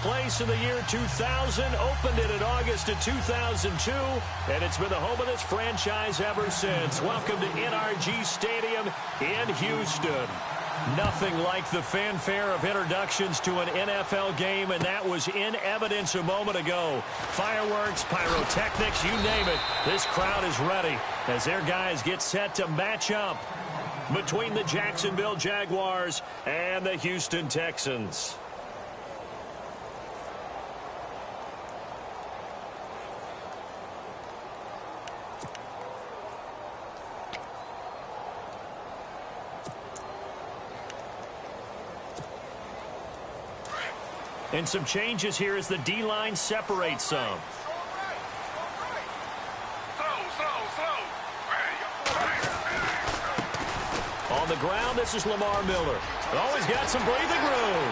place in the year 2000, opened it in August of 2002, and it's been the home of this franchise ever since. Welcome to NRG Stadium in Houston. Nothing like the fanfare of introductions to an NFL game, and that was in evidence a moment ago. Fireworks, pyrotechnics, you name it. This crowd is ready as their guys get set to match up between the Jacksonville Jaguars and the Houston Texans. And some changes here as the D-line separates some. On the ground, this is Lamar Miller. Oh, he's got some breathing room.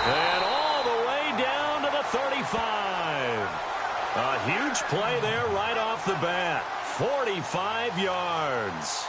And all the way down to the 35. A huge play there right off the bat. 45 yards.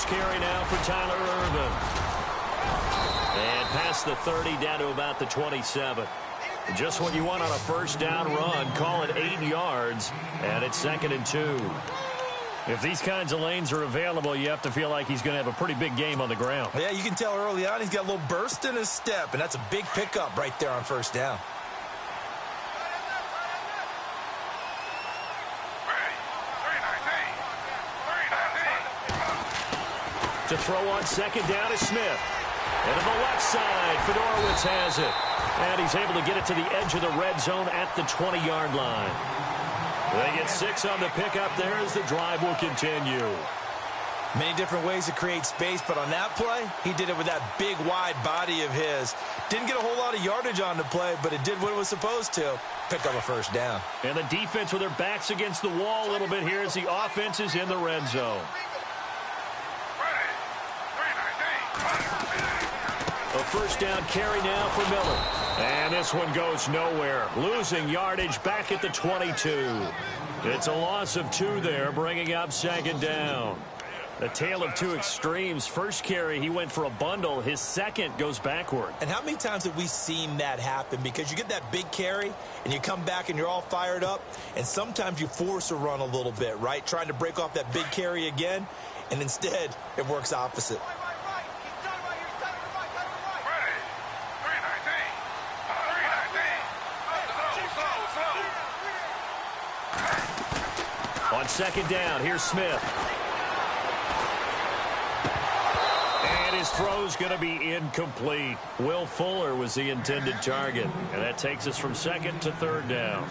Carry now for Tyler Irvin. And past the 30 down to about the 27. Just what you want on a first down run. Call it 8 yards. And it's 2nd and 2. If these kinds of lanes are available, you have to feel like he's going to have a pretty big game on the ground. Yeah, you can tell early on he's got a little burst in his step. And that's a big pickup right there on first down. To throw on 2nd down is Smith. And to the left side, Fedorowicz has it. And he's able to get it to the edge of the red zone at the 20-yard line. They get 6 on the pickup there as the drive will continue. Many different ways to create space, but on that play, he did it with that big, wide body of his. Didn't get a whole lot of yardage on the play, but it did what it was supposed to. Pick up a first down. And the defense with their backs against the wall a little bit here as the offense is in the red zone. A first down carry now for Miller. And this one goes nowhere. Losing yardage back at the 22. It's a loss of 2 there, bringing up 2nd down. A tale of two extremes. First carry, he went for a bundle. His second goes backward. And how many times have we seen that happen? Because you get that big carry, and you come back and you're all fired up, and sometimes you force a run a little bit, right? Trying to break off that big carry again, and instead it works opposite. On 2nd down, here's Smith. And his throw's going to be incomplete. Will Fuller was the intended target. And that takes us from 2nd to 3rd down.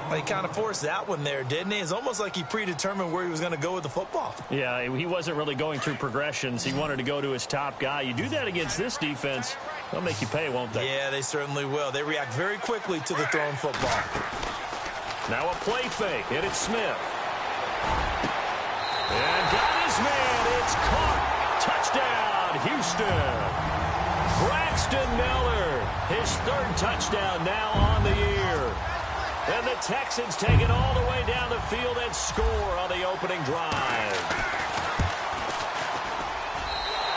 Well, he kind of forced that one there, didn't he? It's almost like he predetermined where he was going to go with the football. Yeah, he wasn't really going through progressions. He wanted to go to his top guy. You do that against this defense, they'll make you pay, won't they? Yeah, they certainly will. They react very quickly to the thrown football. Now a play fake, and it's Smith. And got his man. It's caught. Touchdown, Houston. Braxton Miller, his 3rd touchdown now on the year. And the Texans take it all the way down the field and score on the opening drive.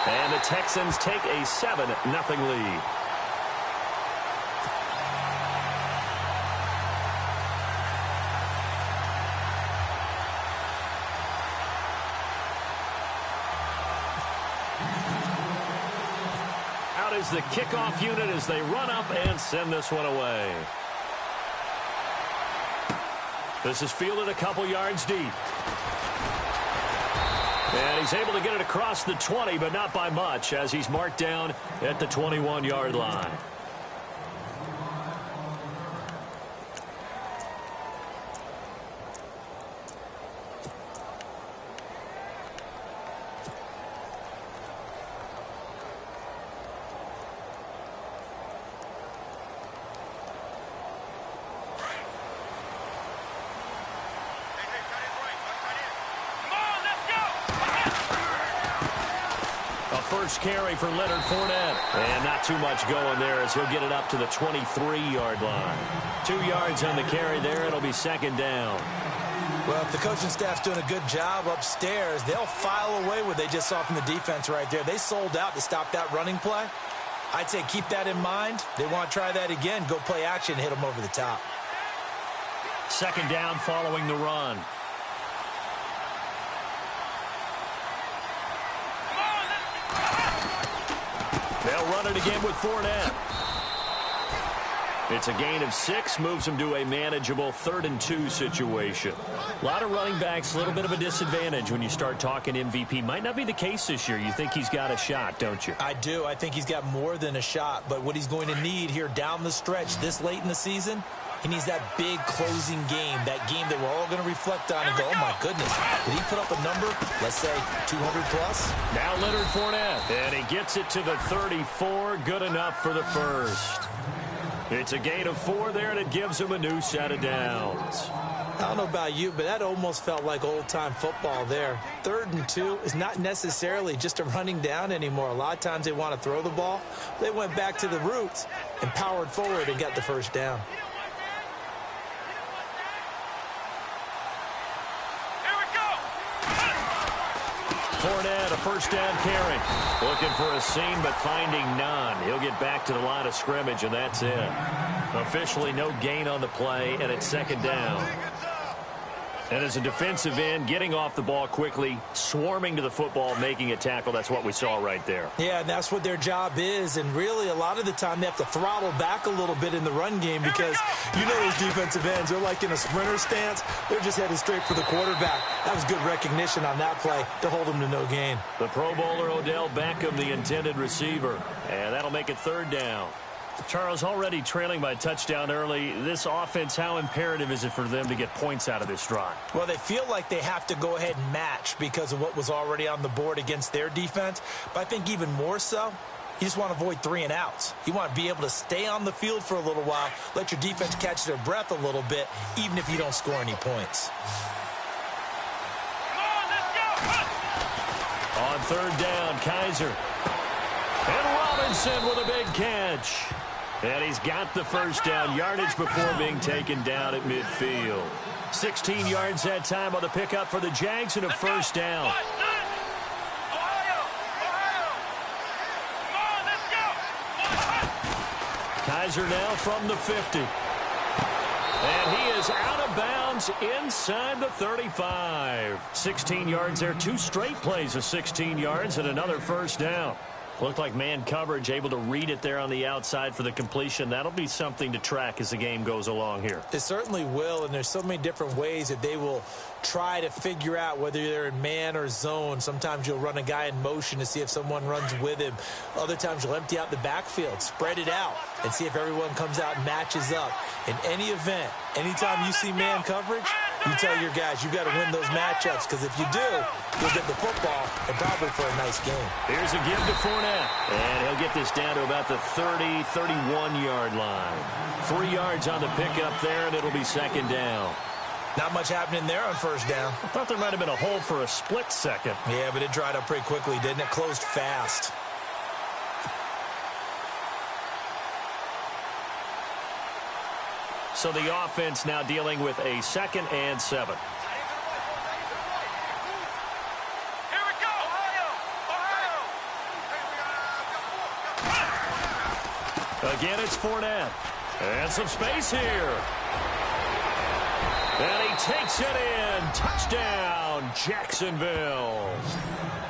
And the Texans take a 7-0 lead. Out is the kickoff unit as they run up and send this one away. This is fielded a couple yards deep. And he's able to get it across the 20, but not by much, as he's marked down at the 21-yard line. first carry for Leonard Fournette. And not too much going there as he'll get it up to the 23-yard line. 2 yards on the carry there. It'll be second down. Well, if the coaching staff's doing a good job upstairs, they'll file away what they just saw from the defense right there. They sold out to stop that running play. I'd say keep that in mind. They want to try that again. Go play action and hit them over the top. Second down following the run. They'll run it again with Fournette. It's a gain of 6, moves them to a manageable 3rd and 2 situation. A lot of running backs, a little bit of a disadvantage when you start talking MVP. Might not be the case this year. You think he's got a shot, don't you? I do. I think he's got more than a shot. But what he's going to need here down the stretch this late in the season, he needs that big closing game, that game that we're all going to reflect on and go, oh, my goodness, did he put up a number, let's say, 200-plus? Now Leonard Fournette, and he gets it to the 34, good enough for the first. It's a gain of 4 there, and it gives him a new set of downs. I don't know about you, but that almost felt like old-time football there. 3rd and 2 is not necessarily just a running down anymore. A lot of times they want to throw the ball. They went back to the roots and powered forward and got the first down. Fournette, a first down carry. Looking for a seam, but finding none. He'll get back to the line of scrimmage, and that's it. Officially no gain on the play, and it's second down. And as a defensive end, getting off the ball quickly, swarming to the football, making a tackle, that's what we saw right there. Yeah, and that's what their job is. And really, a lot of the time, they have to throttle back a little bit in the run game because you know those defensive ends, they're like in a sprinter stance. They're just headed straight for the quarterback. That was good recognition on that play to hold them to no gain. The Pro Bowler Odell Beckham, the intended receiver. And that'll make it third down. Charles, already trailing by a touchdown early. This offense, how imperative is it for them to get points out of this drive? Well, they feel like they have to go ahead and match because of what was already on the board against their defense. But I think even more so, you just want to avoid 3 and outs. You want to be able to stay on the field for a little while, let your defense catch their breath a little bit, even if you don't score any points. On third down, Kaiser. And Robinson with a big catch. And he's got the first down yardage before being taken down at midfield. 16 yards that time on the pickup for the Jags and a first down. Kaiser now from the 50. And he is out of bounds inside the 35. 16 yards there. 2 straight plays of 16 yards and another first down. Looked like man coverage, able to read it there on the outside for the completion. That'll be something to track as the game goes along here. It certainly will, and there's so many different ways that they will try to figure out whether they're in man or zone. Sometimes you'll run a guy in motion to see if someone runs with him. Other times you'll empty out the backfield, spread it out, and see if everyone comes out and matches up. In any event, anytime you see man coverage, you tell your guys you've got to win those matchups, because if you do, you'll get the football and probably for a nice game. Here's a give to Fournette, and he'll get this down to about the 30, 31-yard line. 3 yards on the pickup there, and it'll be second down. Not much happening there on first down. I thought there might have been a hole for a split second. Yeah, but it dried up pretty quickly, didn't it? Closed fast. So the offense now dealing with a 2nd and 7. Again, it's Fournette. And some space here. And he takes it in. Touchdown, Jacksonville.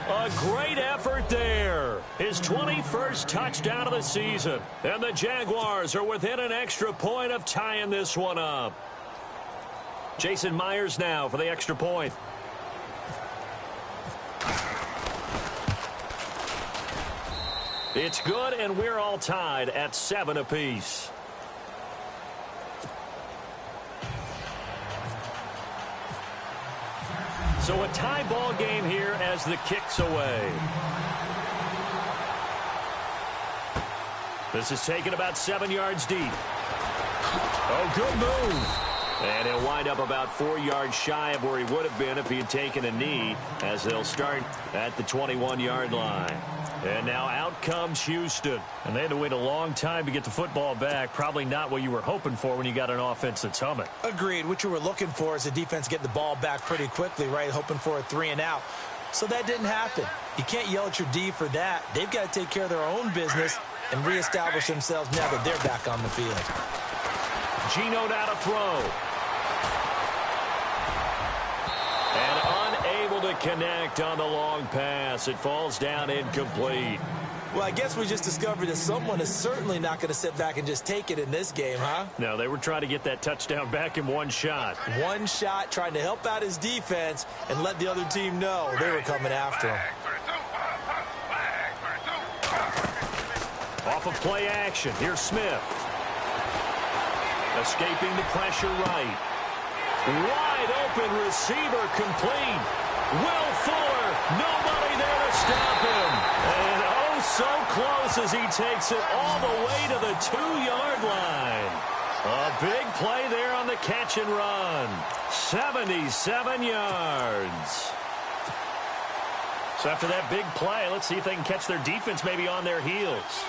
A great effort there. His 21st touchdown of the season. And the Jaguars are within an extra point of tying this one up. Jason Myers now for the extra point. It's good, and we're all tied at 7 apiece. So a tie ball game here as the kick's away. This is taken about 7 yards deep. Oh, good move. And he'll wind up about 4 yards shy of where he would have been if he had taken a knee, as they'll start at the 21-yard line. And now out comes Houston. And they had to wait a long time to get the football back. Probably not what you were hoping for when you got an offense that's humming. Agreed. What you were looking for is the defense getting the ball back pretty quickly, right? Hoping for a 3-and-out. So that didn't happen. You can't yell at your D for that. They've got to take care of their own business and reestablish themselves now that they're back on the field. Geno now to throw. And unable to connect on the long pass. It falls down incomplete. Well, I guess we just discovered that someone is certainly not going to sit back and just take it in this game, huh? No, they were trying to get that touchdown back in one shot. One shot, trying to help out his defense and let the other team know they were coming after him. Off of play action, here's Smith. Escaping the pressure right. Wide open receiver complete. Will Fuller, nobody there to stop him. And oh, so close as he takes it all the way to the 2-yard line. A big play there on the catch and run. 77 yards. So after that big play, let's see if they can catch their defense maybe on their heels.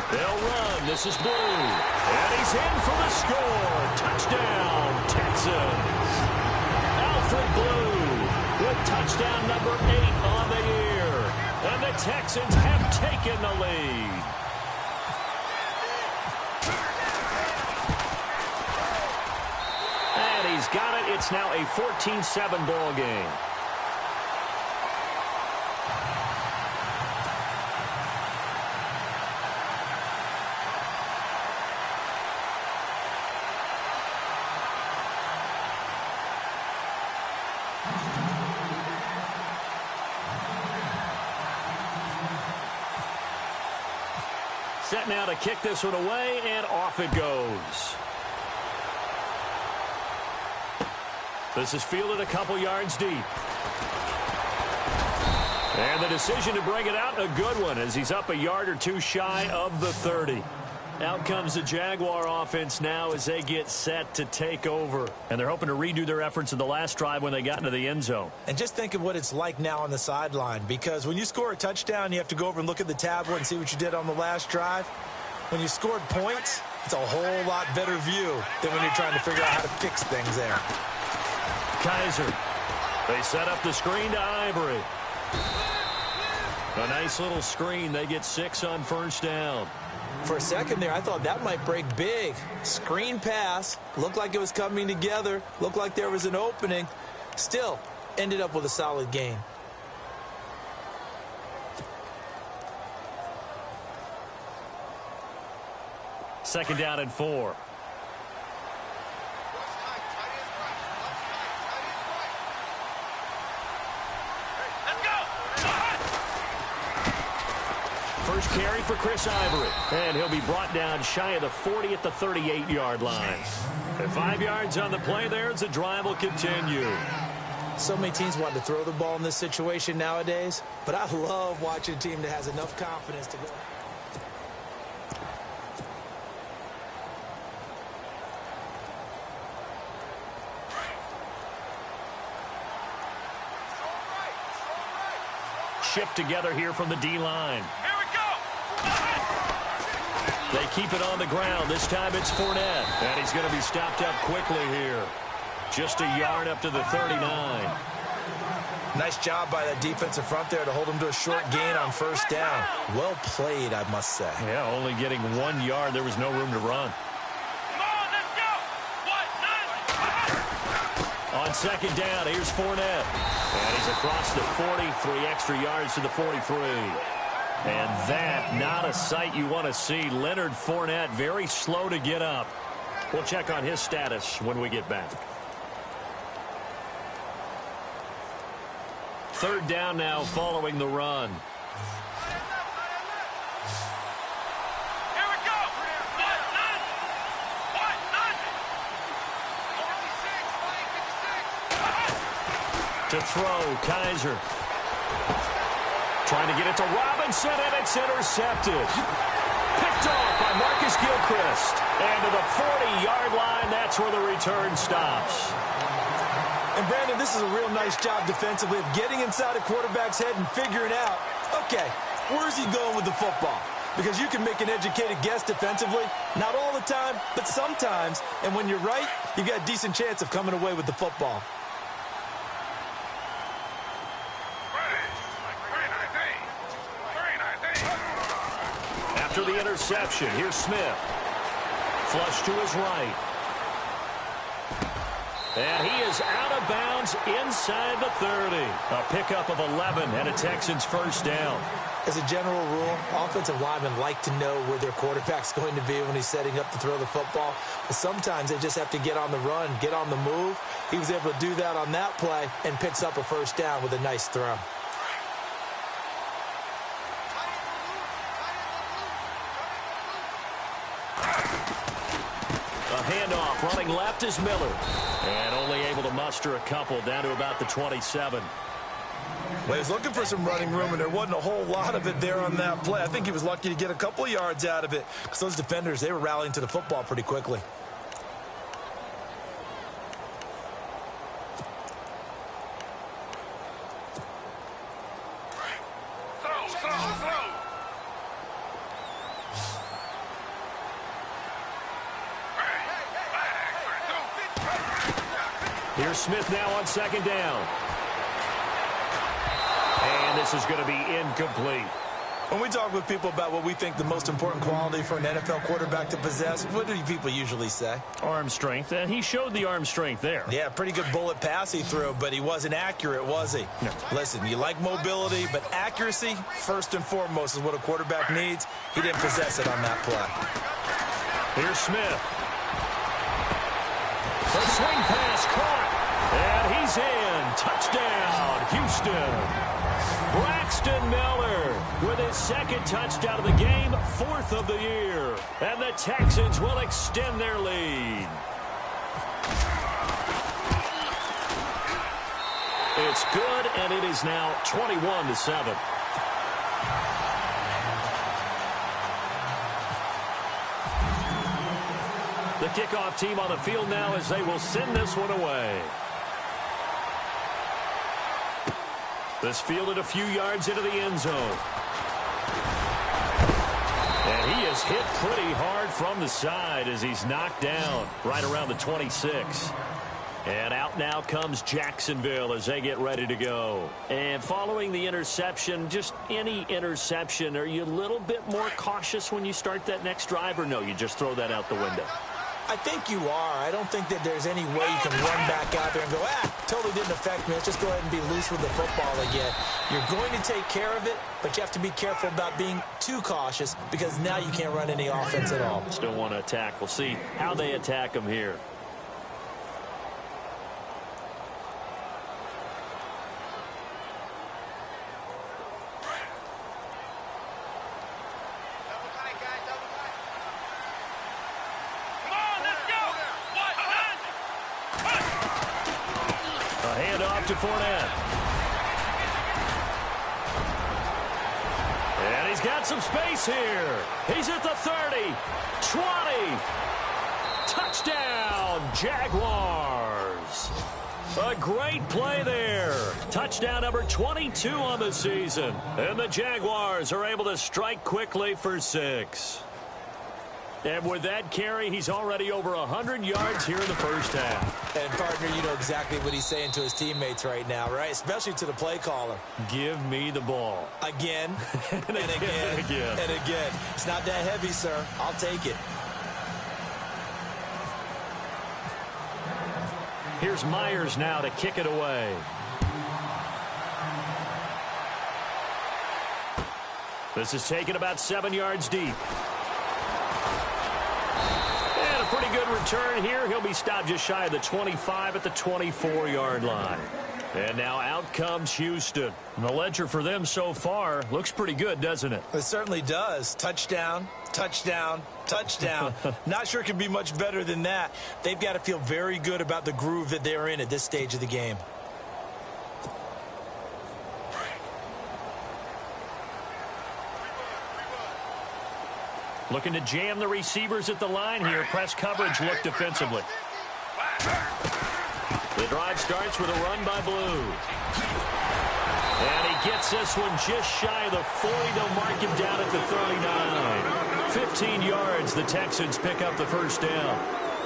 They'll run. This is Blue. And he's in for the score. Touchdown, Texans. Alfred Blue with touchdown number 8 on the year. And the Texans have taken the lead. And he's got it. It's now a 14-7 ball game. Set now to kick this one away, and off it goes. This is fielded a couple yards deep. And the decision to bring it out, a good one, as he's up a yard or two shy of the 30. Out comes the Jaguar offense now as they get set to take over. And they're hoping to redo their efforts in the last drive when they got into the end zone. And just think of what it's like now on the sideline, because when you score a touchdown, you have to go over and look at the tablet and see what you did on the last drive. When you scored points, it's a whole lot better view than when you're trying to figure out how to fix things there. Kaiser. They set up the screen to Ivory. A nice little screen. They get 6 on first down. For a second there, I thought that might break big. Screen pass. Looked like it was coming together. Looked like there was an opening. Still, ended up with a solid game. Second down and 4. First carry for Chris Ivory. And he'll be brought down shy of the 40 at the 38-yard line. And 5 yards on the play there as the drive will continue. So many teams want to throw the ball in this situation nowadays, but I love watching a team that has enough confidence to go. Shift together here from the D-line. They keep it on the ground. This time it's Fournette. And he's going to be stopped up quickly here. Just a yard up to the 39. Nice job by that defensive front there to hold him to a short gain on first down. Well played, I must say. Yeah, only getting 1 yard. There was no room to run. On second down, here's Fournette. And he's across the 40, 3 extra yards to the 43. And that, not a sight you want to see. Leonard Fournette, very slow to get up. We'll check on his status when we get back. Third down now following the run. To throw, Kaiser. Trying to get it to Robinson, and it's intercepted. Picked off by Marcus Gilchrist. And to the 40-yard line, that's where the return stops. And, Brandon, this is a real nice job defensively of getting inside a quarterback's head and figuring out, okay, where's he going with the football? Because you can make an educated guess defensively, not all the time, but sometimes. And when you're right, you got a decent chance of coming away with the football. After the interception, here's Smith. Flush to his right. And he is out of bounds inside the 30. A pickup of 11 and a Texans first down. As a general rule, offensive linemen like to know where their quarterback's going to be when he's setting up to throw the football. But sometimes they just have to get on the run, get on the move. He was able to do that on that play and picks up a first down with a nice throw. A handoff running left is Miller. And only able to muster a couple down to about the 27. Well, he was looking for some running room, and there wasn't a whole lot of it there on that play. I think he was lucky to get a couple of yards out of it because those defenders, they were rallying to the football pretty quickly. Here's Smith now on second down. And this is going to be incomplete. When we talk with people about what we think the most important quality for an NFL quarterback to possess, what do people usually say? Arm strength, and he showed the arm strength there. Yeah, pretty good bullet pass he threw, but he wasn't accurate, was he? No. Listen, you like mobility, but accuracy, first and foremost, is what a quarterback needs. He didn't possess it on that play. Here's Smith. The swing pass caught. And he's in. Touchdown, Houston. Braxton Miller with his second touchdown of the game, fourth of the year. And the Texans will extend their lead. It's good, and it is now 21-7. The kickoff team on the field now as they will send this one away. This fielded a few yards into the end zone. And he is hit pretty hard from the side as he's knocked down right around the 26. And out now comes Jacksonville as they get ready to go. And following the interception, just any interception, are you a little bit more cautious when you start that next drive, or no, you just throw that out the window? I think you are. I don't think that there's any way you can run back out there and go, totally didn't affect me. Let's just go ahead and be loose with the football again. You're going to take care of it, but you have to be careful about being too cautious because now you can't run any offense at all. Still want to attack. We'll see how they attack him here. To Fournette. And he's got some space here. He's at the 30, 20. Touchdown, Jaguars. A great play there. Touchdown number 22 on the season. And the Jaguars are able to strike quickly for 6. And with that carry, he's already over 100 yards here in the first half. And, partner, you know exactly what he's saying to his teammates right now, right? Especially to the play caller. Give me the ball. Again, and again, and again. It's not that heavy, sir. I'll take it. Here's Myers now to kick it away. This is taken about 7 yards deep. Pretty good return here. He'll be stopped just shy of the 25 at the 24-yard line. And now out comes Houston. And the ledger for them so far looks pretty good, doesn't it? It certainly does. Touchdown, touchdown, touchdown. Not sure it can be much better than that. They've got to feel very good about the groove that they're in at this stage of the game. Looking to jam the receivers at the line here. Press coverage look defensively. The drive starts with a run by Blue. And he gets this one just shy of the 40. They'll mark him down at the 39. 15 yards. The Texans pick up the first down.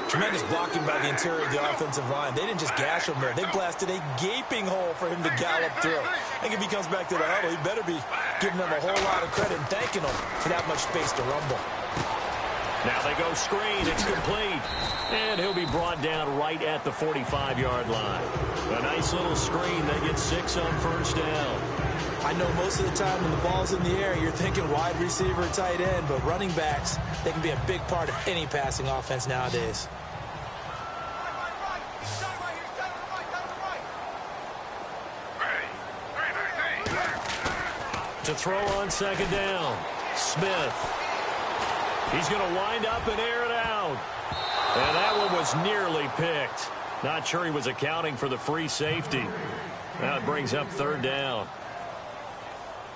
Tremendous blocking by the interior of the offensive line. They didn't just gash him there. They blasted a gaping hole for him to gallop through. I think if he comes back to the huddle, he better be giving them a whole lot of credit and thanking them for that much space to rumble. Now they go screen. It's complete. And he'll be brought down right at the 45-yard line. A nice little screen. They get 6 on first down. I know most of the time when the ball's in the air, you're thinking wide receiver, tight end, but running backs, they can be a big part of any passing offense nowadays. To throw on second down. Smith. He's going to wind up and air it out. And that one was nearly picked. Not sure he was accounting for the free safety. Now it brings up third down.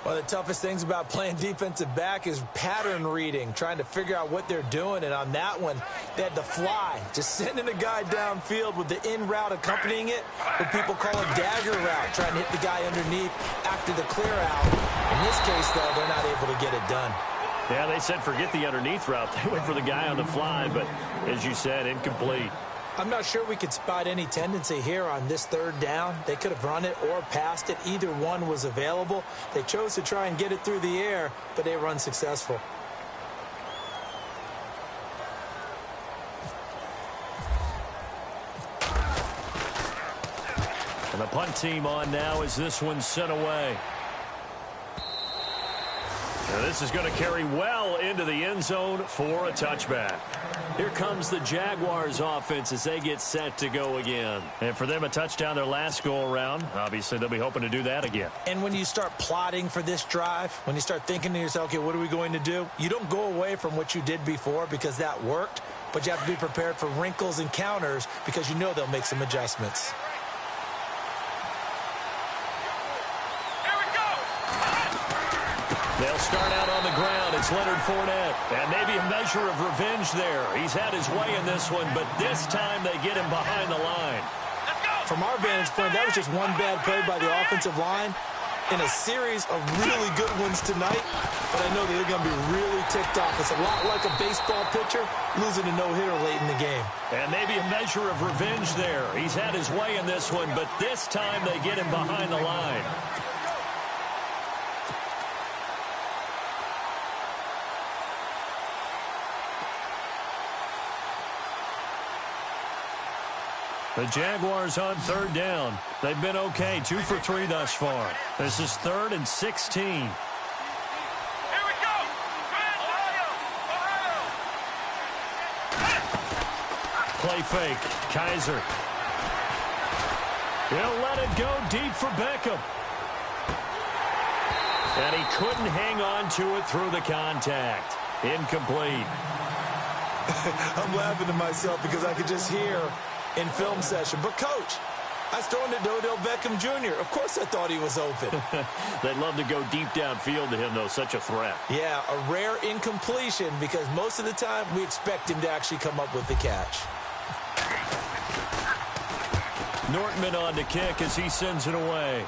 One of the toughest things about playing defensive back is pattern reading, trying to figure out what they're doing. And on that one, they had to fly, just sending a guy downfield with the in route accompanying it, what people call a dagger route, trying to hit the guy underneath after the clear out. In this case, though, they're not able to get it done. Yeah, they said forget the underneath route. They went for the guy on the fly, but as you said, incomplete. I'm not sure we could spot any tendency here on this third down. They could have run it or passed it. Either one was available. They chose to try and get it through the air, but they were unsuccessful. And the punt team on now as this one's sent away. Now this is going to carry well into the end zone for a touchback. Here comes the Jaguars offense as they get set to go again. And for them, a touchdown their last go-around. Obviously, they'll be hoping to do that again. And when you start plotting for this drive, when you start thinking to yourself, okay, what are we going to do? You don't go away from what you did before because that worked, but you have to be prepared for wrinkles and counters because you know they'll make some adjustments. They'll start out on the ground. It's Leonard Fournette. And maybe a measure of revenge there. He's had his way in this one, but this time they get him behind the line. From our vantage point, that was just one bad play by the offensive line in a series of really good ones tonight. But I know that they're going to be really ticked off. It's a lot like a baseball pitcher losing a no-hitter late in the game. And maybe a measure of revenge there. He's had his way in this one, but this time they get him behind the line. The Jaguars on third down. They've been okay, 2 for 3 thus far. This is 3rd and 16. Here we go! Play fake. Kaiser. He'll let it go deep for Beckham. And he couldn't hang on to it through the contact. Incomplete. I'm laughing to myself because I could just hear in film session. But, Coach, I was throwing to Odell Beckham Jr. Of course I thought he was open. They'd love to go deep downfield to him, though. Such a threat. Yeah, a rare incompletion because most of the time we expect him to actually come up with the catch. Nortman on to kick as he sends it away.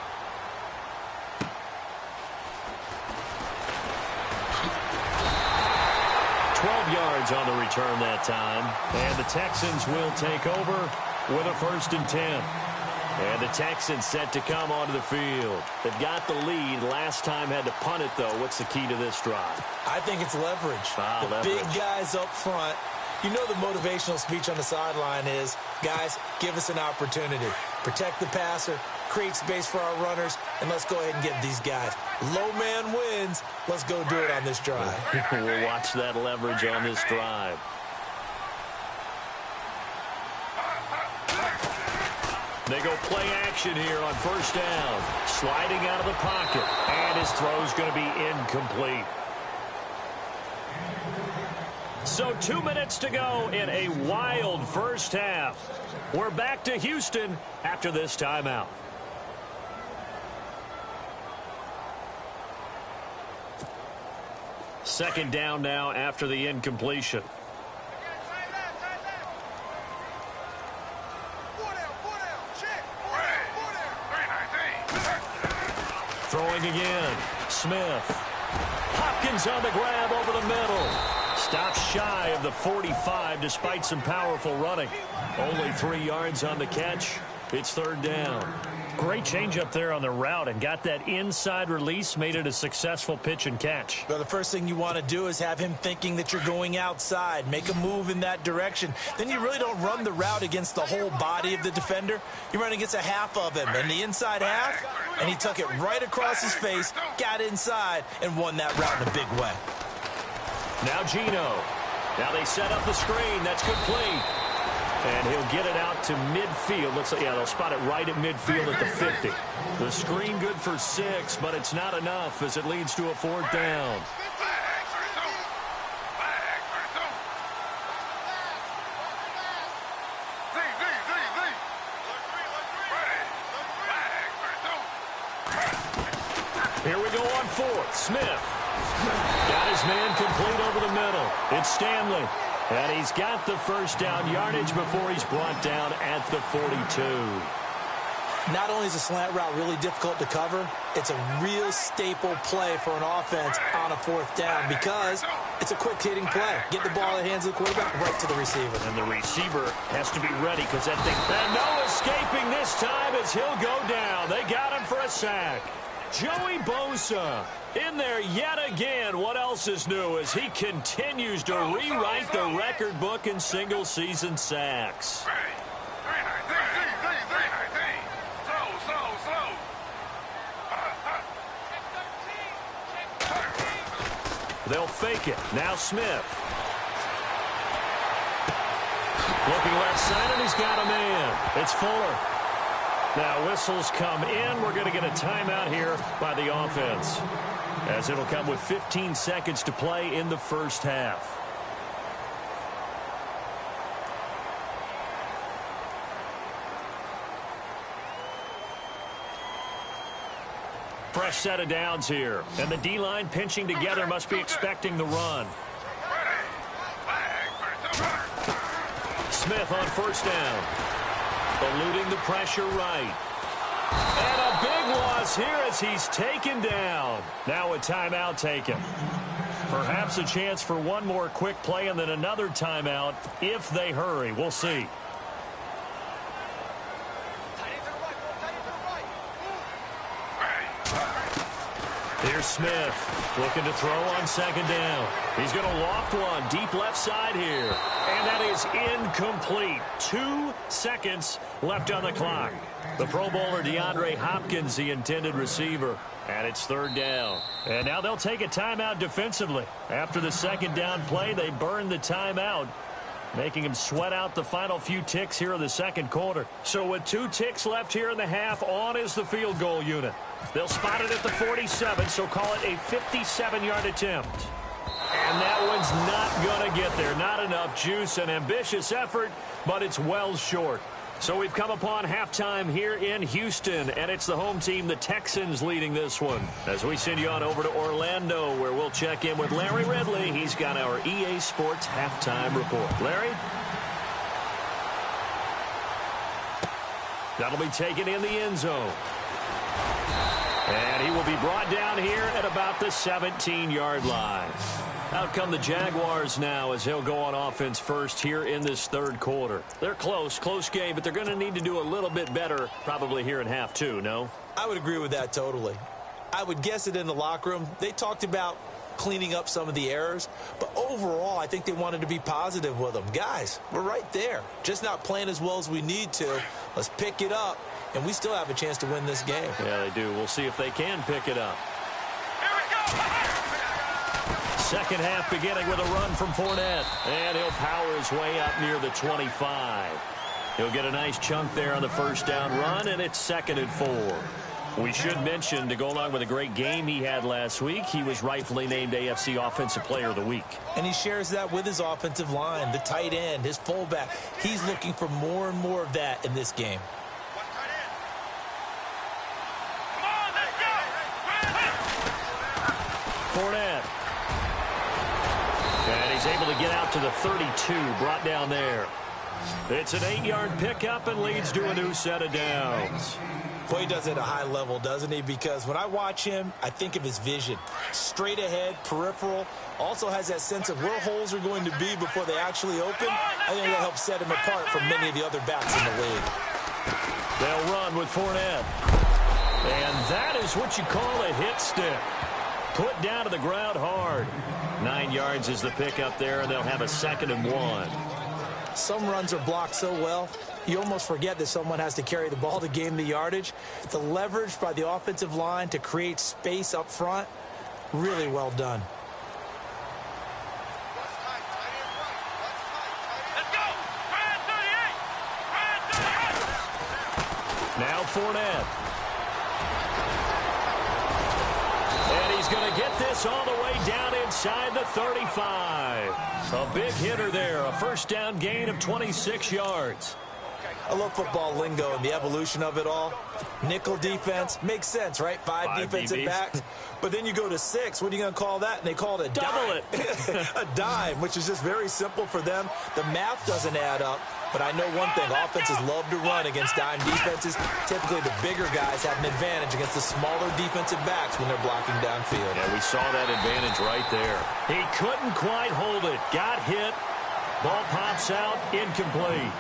Yards on the return that time. And the Texans will take over with a 1st and 10. And the Texans set to come onto the field. They've got the lead. Last time had to punt it, though. What's the key to this drive? I think it's leverage. Big guys up front. You know the motivational speech on the sideline is, guys, give us an opportunity. Protect the passer, create space for our runners, and let's go ahead and get these guys. Low man wins. Let's go do it on this drive. We'll watch that leverage on this drive. They go play action here on first down. Sliding out of the pocket. And his throw's going to be incomplete. So 2 minutes to go in a wild first half. We're back to Houston after this timeout. Second down now after the incompletion. Throwing again. Smith. Hopkins on the grab over the middle. Stops shy of the 45 despite some powerful running. Only 3 yards on the catch. It's third down. Great change up there on the route and got that inside release, made it a successful pitch and catch. Well, the first thing you want to do is have him thinking that you're going outside, make a move in that direction. Then you really don't run the route against the whole body of the defender. You run against a half of him, and the inside half, and he took it right across his face, got inside, and won that route in a big way. Now Gino. Now they set up the screen. That's complete. And he'll get it out to midfield. Looks like, yeah, they'll spot it right at midfield at the 50. The screen good for 6, but it's not enough as it leads to a fourth down. Here we go on fourth. Smith. Got his man complete over the middle. It's Stanley. And he's got the first down yardage before he's brought down at the 42. Not only is a slant route really difficult to cover, it's a real staple play for an offense on a fourth down because it's a quick-hitting play. Get the ball in the hands of the quarterback right to the receiver. And the receiver has to be ready because that thing... And no escaping this time as he'll go down. They got him for a sack. Joey Bosa in there yet again. What else is new as he continues to rewrite the record book in single-season sacks. They'll fake it. Now Smith. Looking left side, and he's got a man. It's Fuller. Now whistles come in. We're going to get a timeout here by the offense, as it'll come with 15 seconds to play in the first half. Fresh set of downs here, and the D-line pinching together must be expecting the run. Smith on first down. Eluding the pressure right. And a big loss here as he's taken down. Now a timeout taken. Perhaps a chance for one more quick play and then another timeout if they hurry. We'll see. Here's Smith looking to throw on second down. He's going to loft one deep left side here. And that is incomplete. 2 seconds left on the clock. The Pro Bowler DeAndre Hopkins, the intended receiver. And it's third down. And now they'll take a timeout defensively. After the second down play, they burn the timeout, making him sweat out the final few ticks here in the second quarter. So with 2 ticks left here in the half, on is the field goal unit. They'll spot it at the 47, so call it a 57-yard attempt. And that one's not going to get there. Not enough juice. An ambitious effort, but it's well short. So we've come upon halftime here in Houston, and it's the home team, the Texans, leading this one. As we send you on over to Orlando, where we'll check in with Larry Ridley. He's got our EA Sports halftime report. Larry? That'll be taken in the end zone. And he will be brought down here at about the 17-yard line. Out come the Jaguars now as he'll go on offense first here in this third quarter. They're close game, but they're going to need to do a little bit better probably here in half two, no? I would agree with that totally. I would guess it in the locker room. They talked about cleaning up some of the errors, but overall I think they wanted to be positive with them. Guys, we're right there. Just not playing as well as we need to. Let's pick it up, and we still have a chance to win this game. Yeah, they do. We'll see if they can pick it up. Here we go. Second half beginning with a run from Fournette. And he'll power his way up near the 25. He'll get a nice chunk there on the first down run, and it's 2nd and 4. We should mention, to go along with a great game he had last week, he was rightfully named AFC Offensive Player of the Week. And he shares that with his offensive line, the tight end, his fullback. He's looking for more and more of that in this game. Fournette. able to get out to the 32, brought down there. It's an 8-yard pickup and leads to a new set of downs. Boy, he does it at a high level, doesn't he? Because when I watch him, I think of his vision. Straight ahead, peripheral, also has that sense of where holes are going to be before they actually open. I think that helps set him apart from many of the other backs in the league. They'll run with Fournette. And that is what you call a hit stick. Put down to the ground hard. 9 yards is the pickup there, and they'll have a 2nd and 1. Some runs are blocked so well, you almost forget that someone has to carry the ball to gain the yardage. The leverage by the offensive line to create space up front, really well done. Let's go. Ryan 38. Now Fournette. And he's going to get this all the way down inside the 35. A big hitter there, a first down gain of 26 yards. I love football lingo and the evolution of it all. Nickel defense makes sense, right? Five defensive DBs. backs. But then you go to 6. What are you going to call that? And they call it a Double dime. A dime, which is just very simple for them. The math doesn't add up. But I know one thing. Offenses love to run against dime defenses. Typically, the bigger guys have an advantage against the smaller defensive backs when they're blocking downfield. Yeah, we saw that advantage right there. He couldn't quite hold it. Got hit. Ball pops out. Incomplete.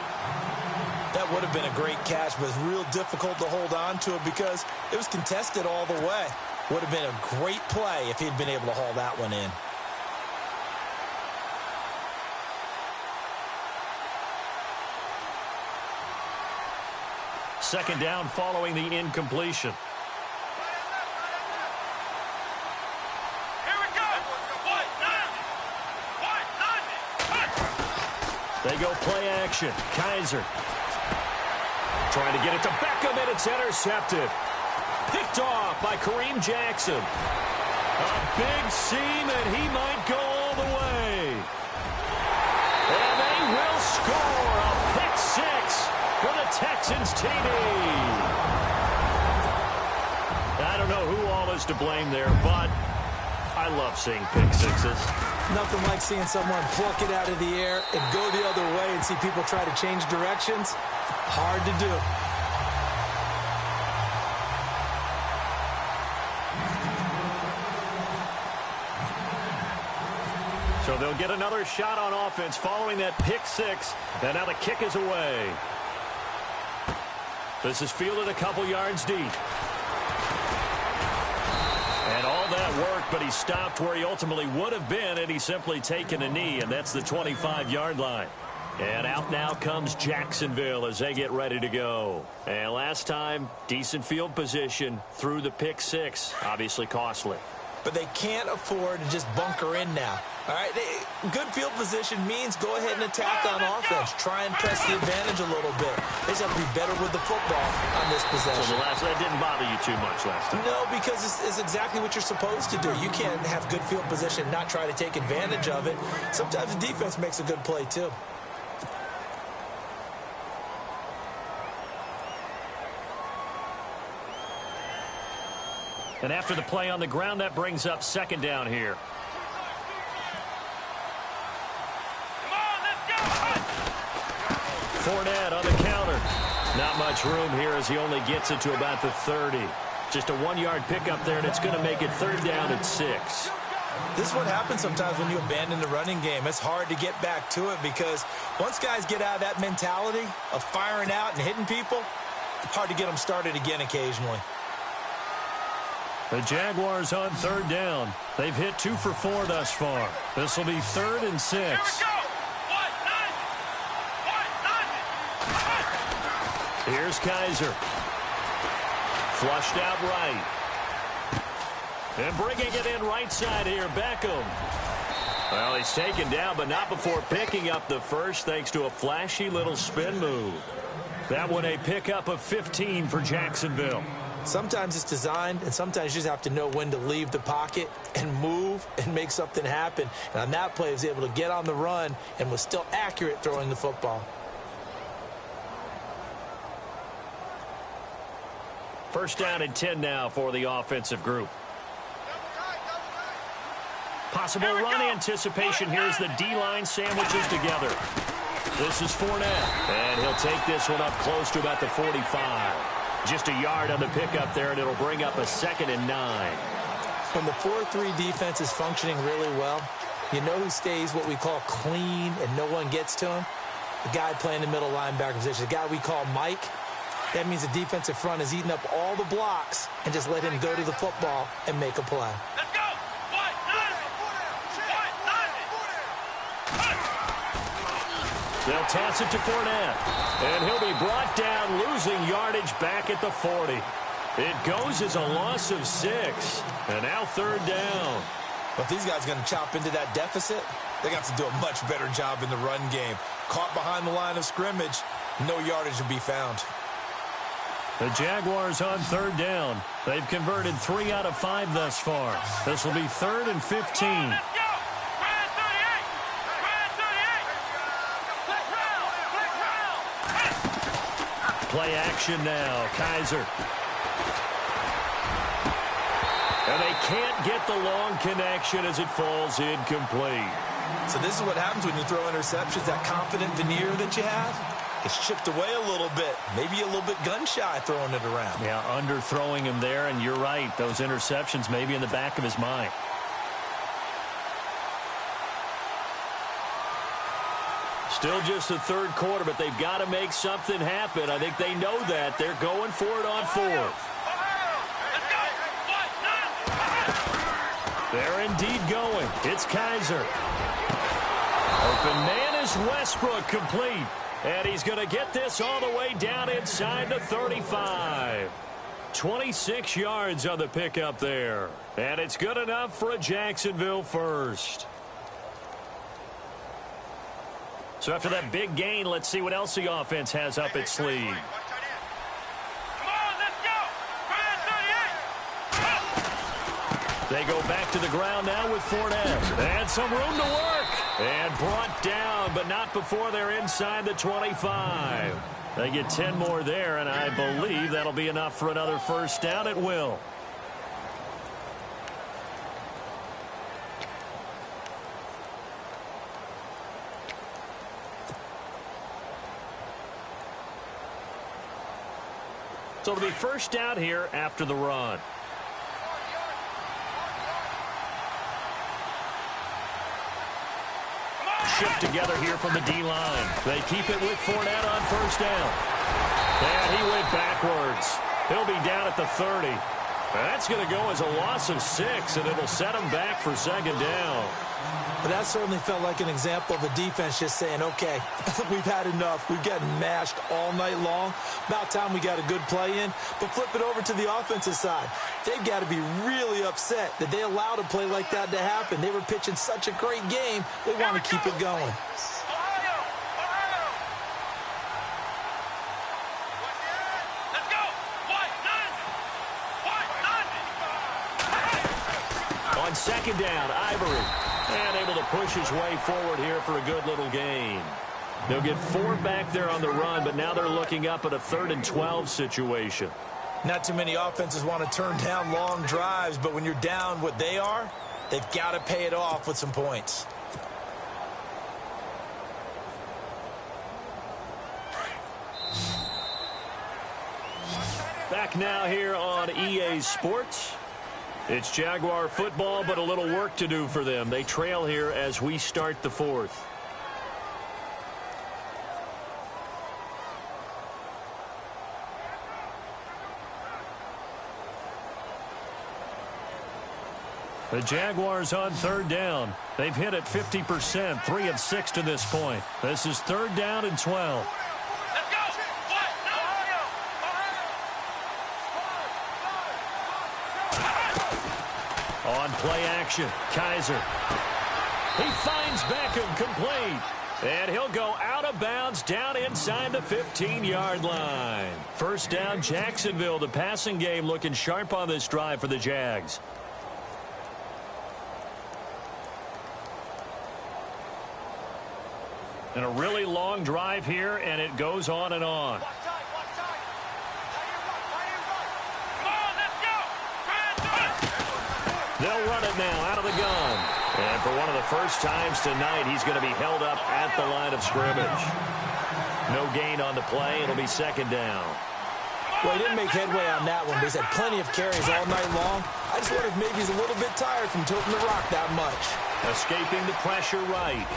That would have been a great catch, but it's real difficult to hold on to it because it was contested all the way. Would have been a great play if he'd been able to haul that one in. Second down following the incompletion. Here we go. They go play action. Kaiser trying to get it to Beckham, and it's intercepted. Picked off by Kareem Jackson. A big seam, and he might go all the way. And they will score a pick 6 for the Texans TD. I don't know who all is to blame there, but I love seeing pick 6s. Nothing like seeing someone pluck it out of the air and go the other way and see people try to change directions. Hard to do. So they'll get another shot on offense following that pick 6, and now the kick is away. This is fielded a couple yards deep. And all that work, but he stopped where he ultimately would have been had he simply taken a knee, and that's the 25-yard line. And out now comes Jacksonville as they get ready to go. And last time, decent field position through the pick 6, obviously costly. But they can't afford to just bunker in now. All right, good field position means go ahead and attack on offense. Try and press the advantage a little bit. They just have to be better with the football on this possession. So that didn't bother you too much last time? No, because it's exactly what you're supposed to do. You can't have good field position and not try to take advantage of it. Sometimes the defense makes a good play, too. And after the play on the ground, that brings up second down here. Come on, let's go. Fournette on the counter. Not much room here as he only gets it to about the 30. Just a 1-yard pickup there, and it's going to make it third down at 6. This is what happens sometimes when you abandon the running game. It's hard to get back to it because once guys get out of that mentality of firing out and hitting people, it's hard to get them started again occasionally. The Jaguars on third down. They've hit 2 for 4 thus far. This will be 3rd and 6. Here we go. Here's Kaiser. Flushed out right. And bringing it in right side here, Beckham. Well, he's taken down, but not before picking up the first thanks to a flashy little spin move. That one a pickup of 15 for Jacksonville. Sometimes it's designed, and sometimes you just have to know when to leave the pocket and move and make something happen. And on that play, he was able to get on the run and was still accurate throwing the football. First down and 10 now for the offensive group. Possible run anticipation here as the D-line sandwiches together. This is Fournette, and he'll take this one up close to about the 45. Just a yard on the pickup there, and it'll bring up a 2nd and 9. When the 4-3 defense is functioning really well, you know who stays what we call clean and no one gets to him? The guy playing the middle linebacker position, the guy we call Mike. That means the defensive front is eating up all the blocks and just let him go to the football and make a play. Let's go. White, They'll toss it to Fournette, and he'll be brought down, losing yardage back at the 40. It goes as a loss of 6, and now 3rd down. But these guys are going to chop into that deficit. They got to do a much better job in the run game. Caught behind the line of scrimmage, no yardage to be found. The Jaguars on 3rd down. They've converted 3 out of 5 thus far. This will be 3rd and 15. let's go. Brand 38. Brand 38. Play action now. Kaiser. And they can't get the long connection as it falls incomplete. So this is what happens when you throw interceptions. That confident veneer that you have gets chipped away a little bit. Maybe a little bit gun-shy throwing it around. Yeah, underthrowing him there, and you're right. Those interceptions may be in the back of his mind. Still just the 3rd quarter, but they've got to make something happen. I think they know that. They're going for it on 4th. They're indeed going. It's Kaiser. Open man is Westbrook, complete. And he's going to get this all the way down inside the 35. 26 yards on the pickup there. And it's good enough for a Jacksonville first. So after that big gain, let's see what else the offense has up its sleeve. Come on, let's go. Brand 38. They go back to the ground now with Fournette. And some room to work. And brought down, but not before they're inside the 25. They get 10 more there, and I believe that'll be enough for another first down at will. So it'll be first down here after the run. Shift together here from the D-line. They keep it with Fournette on first down. And he went backwards. He'll be down at the 30. That's going to go as a loss of 6, and it'll set him back for 2nd down. But that certainly felt like an example of the defense just saying, okay, we've had enough. We've gotten mashed all night long. About time we got a good play in. But flip it over to the offensive side. They've got to be really upset that they allowed a play like that to happen. They were pitching such a great game. They want to keep it going. Let's go. White, 90. On 2nd down, Ivory. And able to push his way forward here for a good little gain. They'll get 4 back there on the run, but now they're looking up at a 3rd and 12 situation. Not too many offenses want to turn down long drives, but when you're down what they are, they've got to pay it off with some points. Back now here on EA Sports. It's Jaguar football, but a little work to do for them. They trail here as we start the 4th. The Jaguars on 3rd down. They've hit it 50%, 3 of 6 to this point. This is 3rd down and 12. Let's go. White, On play action, Kaiser. He finds Beckham, complete. And he'll go out of bounds down inside the 15-yard line. First down, Jacksonville. The passing game looking sharp on this drive for the Jags. And a really long drive here, and it goes on and on. Come on, let's go. They'll run it now out of the gun. And And for one of the first times tonight, he's going to be held up at the line of scrimmage. No gain on the play. It'll be second down. Well, he didn't make headway on that one, but he's had plenty of carries all night long. I just wonder if maybe he's a little bit tired from tilting the rock that much. Escaping the pressure right.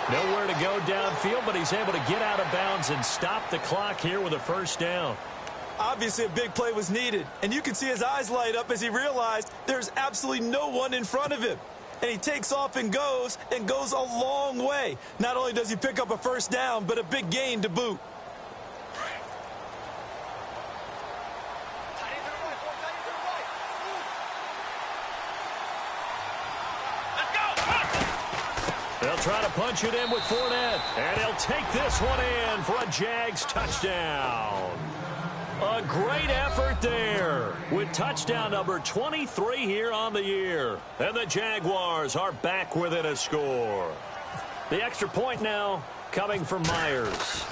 Nowhere to go downfield, but he's able to get out of bounds and stop the clock here with a first down. Obviously, a big play was needed, and you can see his eyes light up as he realized there's absolutely no one in front of him. And he takes off and goes a long way. Not only does he pick up a first down, but a big gain to boot. They'll try to punch it in with Fournette, and he'll take this one in for a Jags touchdown. A great effort there with touchdown number 23 here on the year. And the Jaguars are back within a score. The extra point now coming from Myers.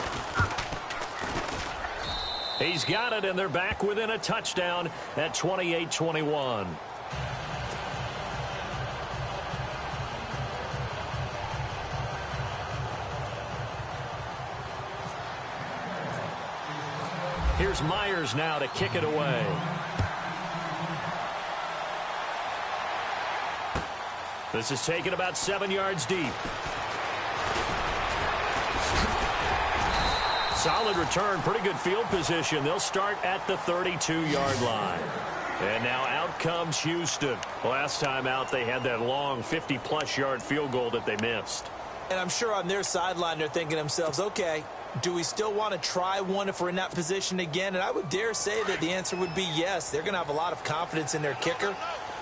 He's got it, and they're back within a touchdown at 28-21. Here's Myers now to kick it away. This is taken about 7 yards deep. Solid return, pretty good field position. They'll start at the 32-yard line. And now out comes Houston. Last time out, they had that long 50-plus yard field goal that they missed. And I'm sure on their sideline, they're thinking to themselves, okay, do we still want to try one if we're in that position again? And I would dare say that the answer would be yes. They're going to have a lot of confidence in their kicker.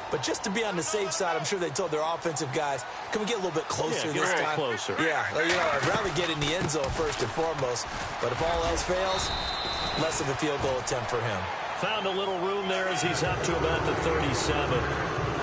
But just to be on the safe side, I'm sure they told their offensive guys, can we get a little bit closer this time? Closer. Yeah, I'd rather get in the end zone first and foremost. But if all else fails, less of a field goal attempt for him. Found a little room there as he's up to about the 37.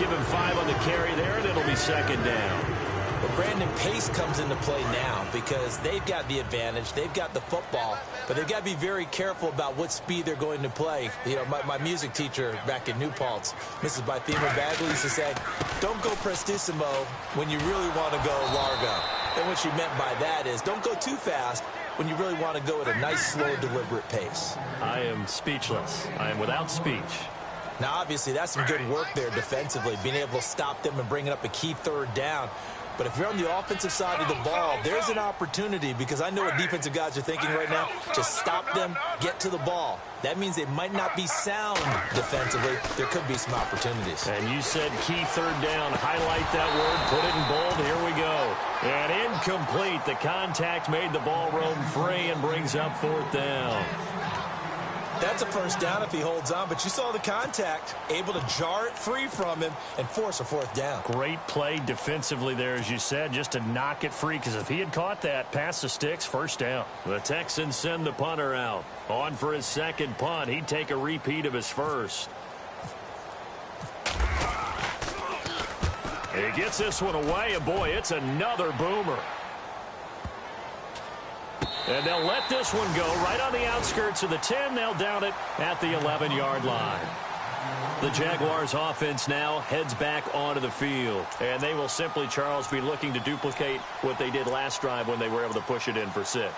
Give him 5 on the carry there, and it'll be second down. But Brandon, pace comes into play now because they've got the advantage. They've got the football, but they've got to be very careful about what speed they're going to play. You know, my music teacher back in New Paltz, Mrs. Bythema Bagley, used to say, don't go prestissimo when you really want to go largo. And what she meant by that is don't go too fast when you really want to go at a nice, slow, deliberate pace. I am speechless. I am without speech. Now, obviously, that's some good work there defensively, being able to stop them and bringing up a key third down. But if you're on the offensive side of the ball, there's an opportunity because I know what defensive guys are thinking right now. Just stop them, get to the ball. That means they might not be sound defensively. There could be some opportunities. And you said key third down. Highlight that word. Put it in bold. Here we go. And incomplete. The contact made the ball roam free and brings up fourth down. That's a first down if he holds on, but you saw the contact, able to jar it free from him and force a fourth down. Great play defensively there, as you said, just to knock it free, because if he had caught that, past the sticks, first down. The Texans send the punter out. On for his second punt. He'd take a repeat of his first. He gets this one away, and boy, it's another boomer. And they'll let this one go right on the outskirts of the 10. They'll down it at the 11-yard line. The Jaguars offense now heads back onto the field. And they will simply, Charles, be looking to duplicate what they did last drive when they were able to push it in for 6.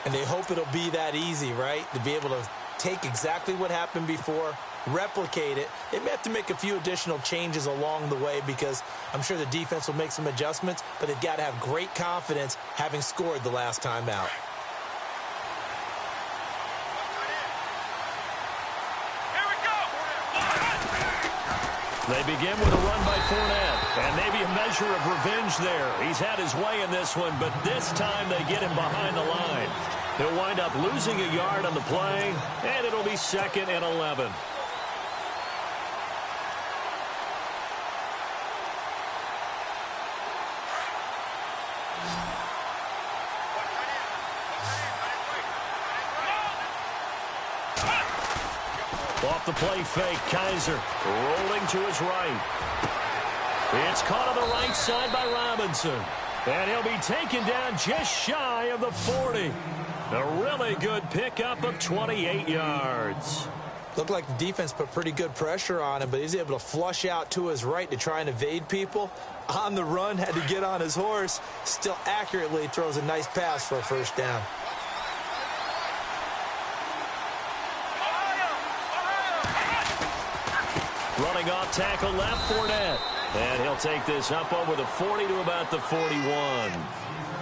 And they hope it'll be that easy, right? To be able to take exactly what happened before, replicate it. They may have to make a few additional changes along the way because I'm sure the defense will make some adjustments, but they've got to have great confidence having scored the last time out. They begin with a run by Fournette, and maybe a measure of revenge there. He's had his way in this one, but this time they get him behind the line. He'll wind up losing a yard on the play, and it'll be 2nd and 11. Off the play fake, Kaiser rolling to his right. It's caught on the right side by Robinson. And he'll be taken down just shy of the 40. A really good pickup of 28 yards. Looked like the defense put pretty good pressure on him, but he's able to flush out to his right to try and evade people. On the run, had to get on his horse. Still accurately throws a nice pass for a first down. Running off tackle left, Fournette. And he'll take this up over the 40 to about the 41.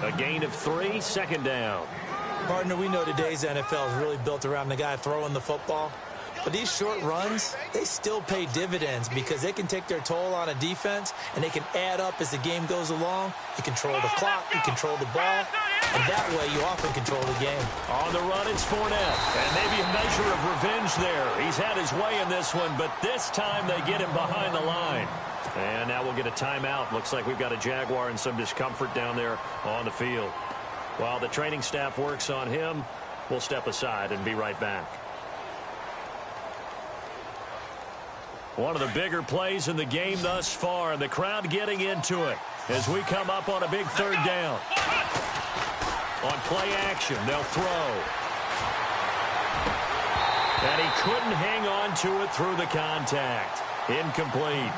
A gain of 3, second down. Partner, we know today's NFL is really built around the guy throwing the football. But these short runs, they still pay dividends because they can take their toll on a defense and they can add up as the game goes along. You control the clock, you control the ball, and that way you often control the game. On the run, it's Fournette. And maybe a measure of revenge there. He's had his way in this one, but this time they get him behind the line. And now we'll get a timeout. Looks like we've got a Jaguar and some discomfort down there on the field. While the training staff works on him, we'll step aside and be right back. One of the bigger plays in the game thus far, and the crowd getting into it as we come up on a big third down. On play action, they'll throw. And he couldn't hang on to it through the contact. Incomplete.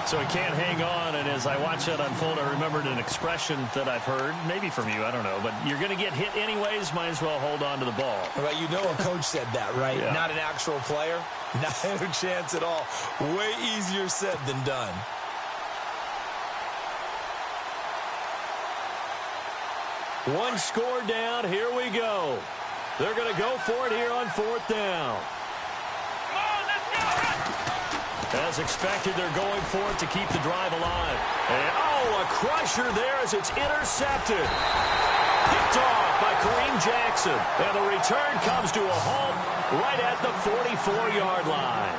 So he can't hang on, and as I watch that unfold, I remembered an expression that I've heard, maybe from you, I don't know, but you're going to get hit anyways, might as well hold on to the ball. Right, you know a coach said that, right? Yeah. Not an actual player. Not a chance at all. Way easier said than done. One score down, here we go. They're going to go for it here on fourth down. As expected, they're going for it to keep the drive alive. And, a crusher there as it's intercepted. Picked off by Kareem Jackson. And the return comes to a halt right at the 44-yard line.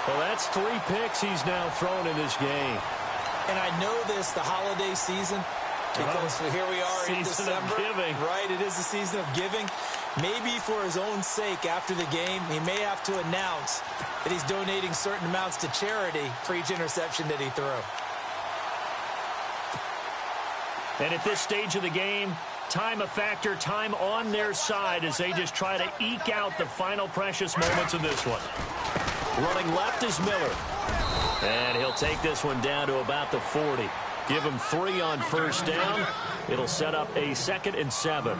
Well, that's 3 picks he's now thrown in this game. And I know this, the holiday season, because here we are in December. Giving. Right, it is the season of giving. Maybe for his own sake after the game, he may have to announce that he's donating certain amounts to charity for each interception that he threw. And at this stage of the game, time a factor, time on their side as they just try to eke out the final precious moments of this one. Running left is Miller. And he'll take this one down to about the 40. Give him 3 on first down. It'll set up a 2nd and 7.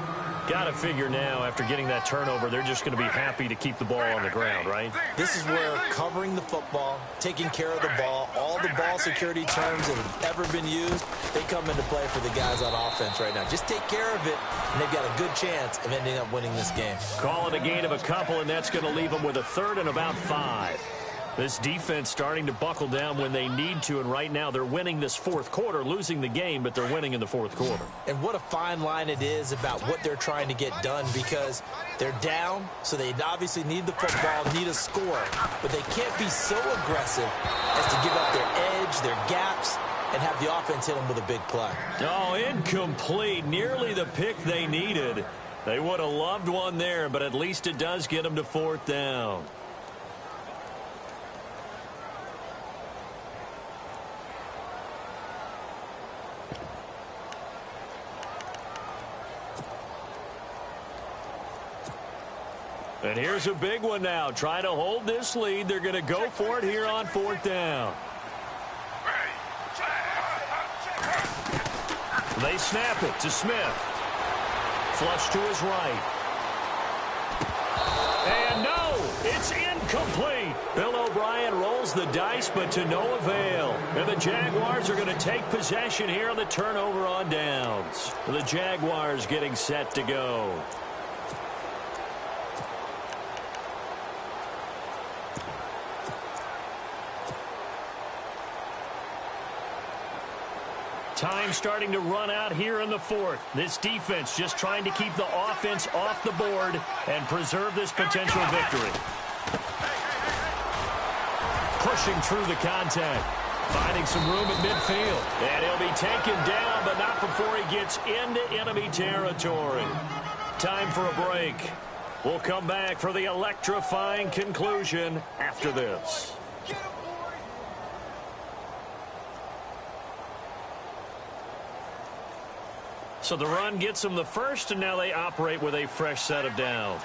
Got to figure now, after getting that turnover, they're just going to be happy to keep the ball on the ground, right? This is where covering the football, taking care of the ball, all the ball security terms that have ever been used, they come into play for the guys on offense right now. Just take care of it, and they've got a good chance of ending up winning this game. Call it a gain of a couple, and that's going to leave them with a 3rd and about 5. This defense starting to buckle down when they need to, and right now they're winning this 4th quarter, losing the game, but they're winning in the 4th quarter. And what a fine line it is about what they're trying to get done, because they're down, so they obviously need the football, need a score, but they can't be so aggressive as to give up their edge, their gaps, and have the offense hit them with a big play. Oh, incomplete. Nearly the pick they needed. They would have loved one there, but at least it does get them to 4th down. And here's a big one now. Trying to hold this lead. They're going to go for it here on 4th down. They snap it to Smith. Flush to his right. And no, it's incomplete. Bill O'Brien rolls the dice, but to no avail. And the Jaguars are going to take possession here on the turnover on downs. The Jaguars getting set to go. Time starting to run out here in the 4th. This defense just trying to keep the offense off the board and preserve this potential victory. Pushing through the contact. Finding some room at midfield. And he'll be taken down, but not before he gets into enemy territory. Time for a break. We'll come back for the electrifying conclusion after this. So the run gets them the first, and now they operate with a fresh set of downs.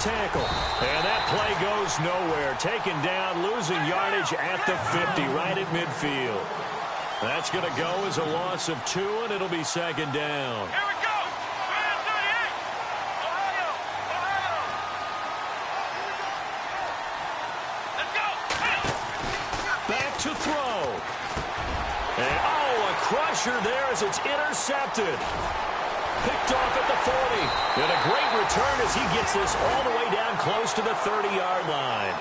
tackle. And that play goes nowhere. Taken down, losing yardage at the 50, right at midfield. That's going to go as a loss of 2, and it'll be second down. Here we go. Man 38. Ohio. Let's go. Back to throw. And, oh, a crusher there as it's intercepted. Picked off at the 40. And a great return as he gets this all the way down close to the 30-yard line.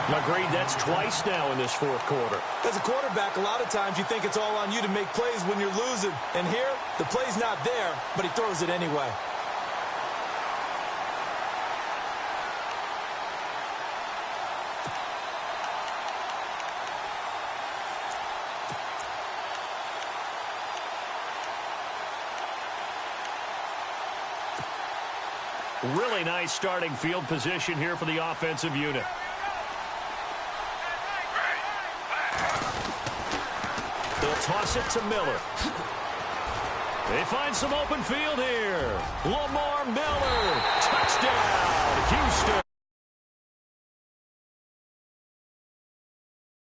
Agreed, that's twice now in this fourth quarter. As a quarterback, a lot of times you think it's all on you to make plays when you're losing. And here, the play's not there, but he throws it anyway. Really nice starting field position here for the offensive unit. They'll toss it to Miller. They find some open field here. Lamar Miller. Touchdown, Houston.